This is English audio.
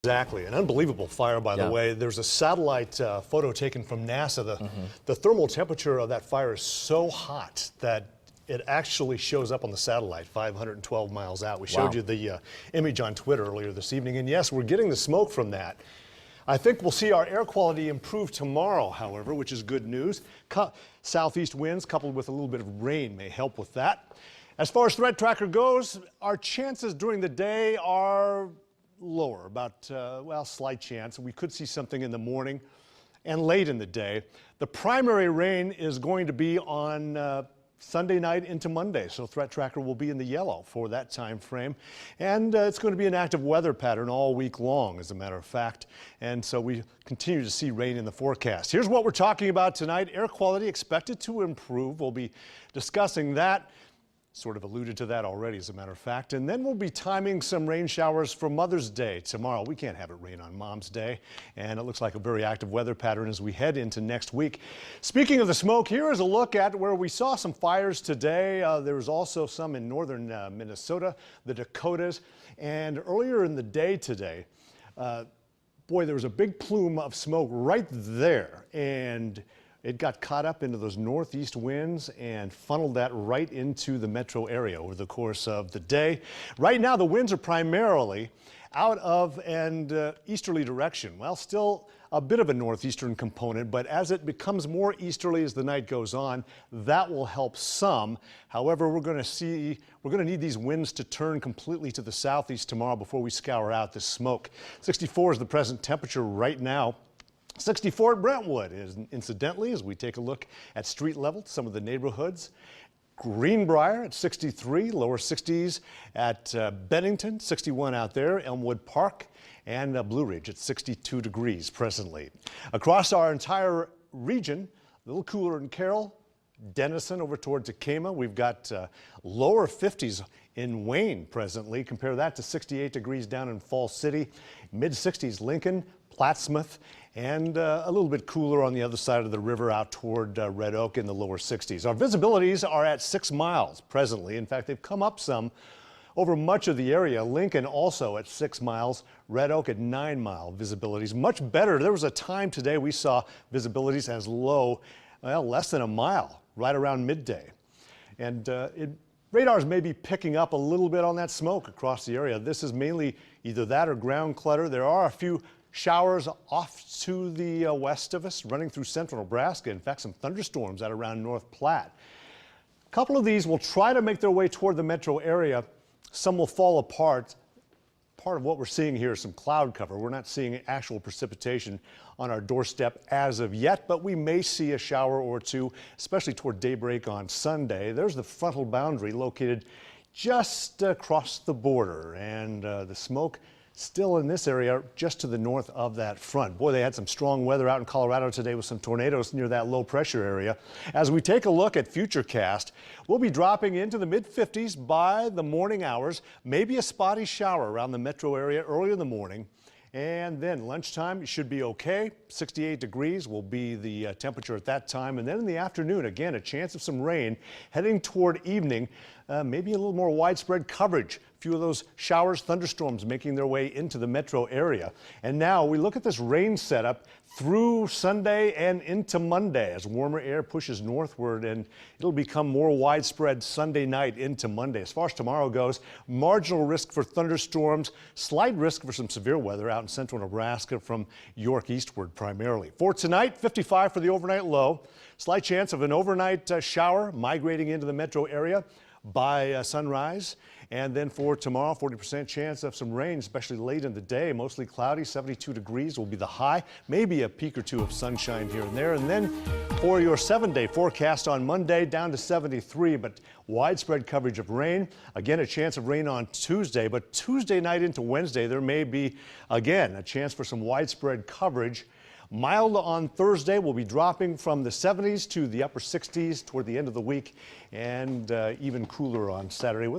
Exactly. An unbelievable fire, by the way. There's a satellite photo taken from NASA. The thermal temperature of that fire is so hot that it actually shows up on the satellite 512 miles out. We showed you the image on Twitter earlier this evening. And yes, we're getting the smoke from that. I think we'll see our air quality improve tomorrow, however, which is good news. Southeast winds coupled with a little bit of rain may help with that. As far as threat tracker goes, our chances during the day are lower, about, well, slight chance. We could see something in the morning and late in the day. The primary rain is going to be on Sunday night into Monday, so threat tracker will be in the yellow for that time frame. And it's going to be an active weather pattern all week long, as a matter of fact. And so we continue to see rain in the forecast. Here's what we're talking about tonight. Air quality expected to improve. We'll be discussing that. Sort of alluded to that already, as a matter of fact. And then we'll be timing some rain showers for Mother's Day tomorrow. We can't have it rain on Mom's Day. And it looks like a very active weather pattern as we head into next week. Speaking of the smoke, here is a look at where we saw some fires today. There was also some in northern Minnesota, the Dakotas. And earlier in the day today, boy, there was a big plume of smoke right there. And it got caught up into those northeast winds and funneled that right into the metro area over the course of the day. Right now, the winds are primarily out of an easterly direction. Well, still a bit of a northeastern component, but as it becomes more easterly as the night goes on, that will help some. However, we're going to need these winds to turn completely to the southeast tomorrow before we scour out the smoke. 64 is the present temperature right now. 64 at Brentwood is, incidentally, as we take a look at street level, some of the neighborhoods. Greenbrier at 63, lower 60s at Bennington, 61 out there, Elmwood Park, and Blue Ridge at 62 degrees presently. Across our entire region, a little cooler in Carroll, Denison over toward Tacoma. We've got lower 50s in Wayne presently. Compare that to 68 degrees down in Falls City. Mid 60s Lincoln, Plattsmouth, and a little bit cooler on the other side of the river out toward Red Oak in the lower 60s. Our visibilities are at 6 miles presently. In fact, they've come up some over much of the area. Lincoln also at 6 miles, Red Oak at 9-mile visibilities. Much better. There was a time today we saw visibilities as low, well, less than a mile, right around midday. And radars may be picking up a little bit on that smoke across the area. This is mainly either that or ground clutter. There are a few showers off to the west of us, running through central Nebraska. In fact, some thunderstorms out around North Platte. A couple of these will try to make their way toward the metro area. Some will fall apart. Part of what we're seeing here is some cloud cover. We're not seeing actual precipitation on our doorstep as of yet, but we may see a shower or two, especially toward daybreak on Sunday. There's the frontal boundary located just across the border, and the smoke still in this area just to the north of that front. Boy, they had some strong weather out in Colorado today with some tornadoes near that low pressure area. As we take a look at Futurecast, we'll be dropping into the mid-50s by the morning hours, maybe a spotty shower around the metro area early in the morning. And then lunchtime should be okay. 68 degrees will be the temperature at that time. And then in the afternoon, again, a chance of some rain heading toward evening, maybe a little more widespread coverage. A few of those showers, thunderstorms making their way into the metro area. And now we look at this rain setup through Sunday and into Monday as warmer air pushes northward, and it'll become more widespread Sunday night into Monday. As far as tomorrow goes, marginal risk for thunderstorms, slight risk for some severe weather out in central Nebraska from York eastward primarily. For tonight, 55 for the overnight low. Slight chance of an overnight shower migrating into the metro area by sunrise. And then for tomorrow, 40% chance of some rain, especially late in the day. Mostly cloudy, 72 degrees will be the high. Maybe a peak or two of sunshine here and there. And then for your 7-day forecast on Monday, down to 73, but widespread coverage of rain. Again, a chance of rain on Tuesday, but Tuesday night into Wednesday, there may be, again, a chance for some widespread coverage. Mild on Thursday. Will be dropping from the 70s to the upper 60s toward the end of the week, and even cooler on Saturday with